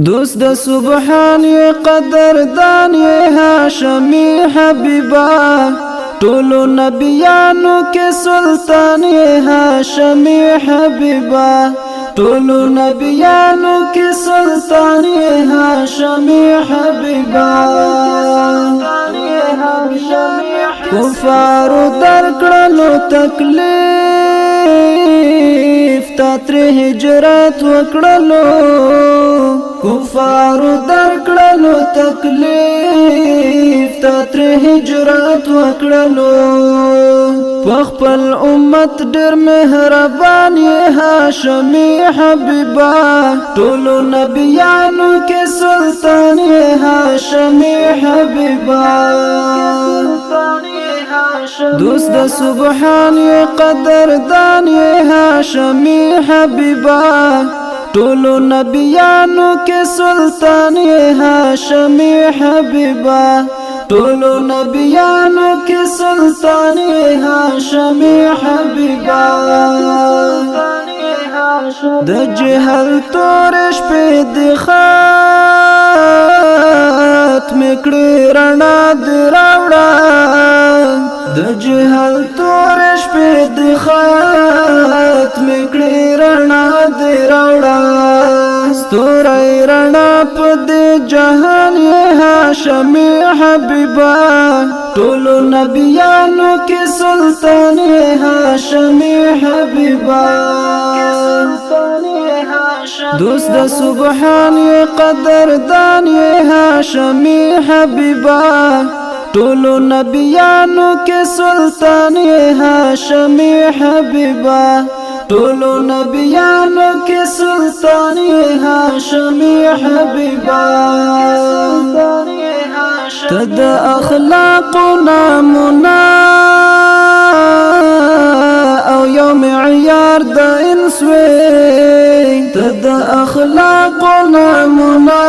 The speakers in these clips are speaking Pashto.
دوست د سبحان یہ قدردان یہ ہاشمی حبیبا طولو نبیانو کے سلطان یہ ہاشمی حبیبا طولو نبیانو کے سلطان یہ ہاشمی حبیبا کفارو درکڑلو تکلیف تاتر ہجرت وکڑلو کفارو درکڑلو تکلیف تاتر ہجرت وکڑلو پخپل امت ډیر مهربان یہ ہاشمی حبیبا طولو نبیانو کے سلطان یہ ہاشمی حبیبا دوست د سبحان یہ قدردان یہ ہاشمی حبیبا طولو نبیانو کے سلطان یہ ہاشمی حبیبا طولو نبیانو کے سلطان یہ ہاشمی حبیبا د جہل تورش پہ دخات مکڑی رنا دراوڑا د جہل تورش پہ دخات مکڑی رنا دراوڑا ستوری رنا پد جہان یہ ہاشمی حبیبا طولو نبیانو کے سلطان یہ ہاشمی حبیبا دوست د سبحان یہ قدردان یہ ہاشمی حبیبا طولو نبیانو کے سلطان یہ ہاشمی حبیبا طولو نبیانو کے سلطان یہ ہاشمی حبیبا تد اخلاق نامنا او یوم عیار دا انسوی تد اخلاق نامنا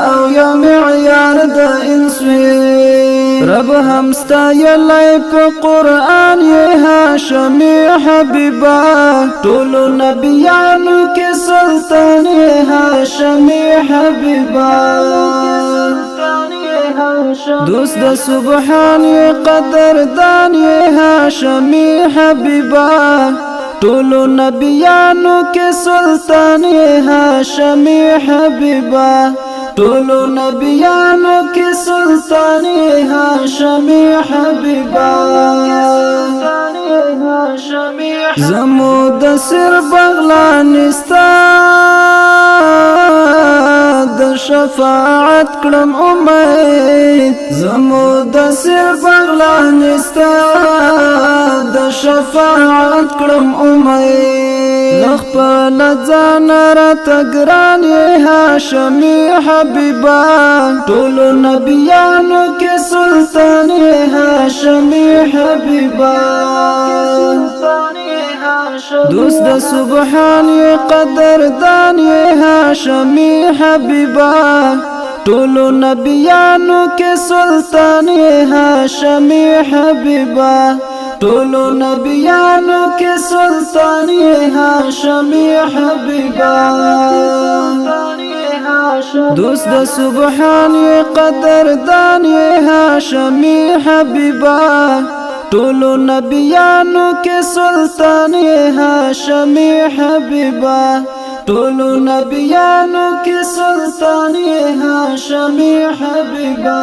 او یوم عیار دا انسوی رب ہمستا یلائی پا قرآن یہ ہاشمی حبیبا طولو نبیانو کے سلطان یہ ہاشمی حبیبا دوست د سبحان یہ قدردان یہ ہاشمی حبیبا طولو نبیانو کے سلطان یہ ہاشمی حبیبا طولو نبیانو کے سلطان یہ ہاشمی حبیبا زمو د سر بغلانستا د شفاعت کړم امید زمو د سر بغلانستا د شفاعت کړم امید لخپل ځان را تګران یہ ہاشمی حبیبا طولو نبیانو کے سلطان یہ ہاشمی حبیبا دوست د سبحان یہ قدردان یہ ہاشمی حبیبا طولو نبیانو کے سلطان یہ ہاشمی حبیبا طولو نبیانو کے سلطان یہ ہاشمی حبیبا دوست د سبحان یہ قدردان یہ ہاشمی حبیبا طولو نبیانو کے سلطان یہ ہاشمی حبیبا طولو نبیانو کے سلطان یہ ہاشمی حبیبا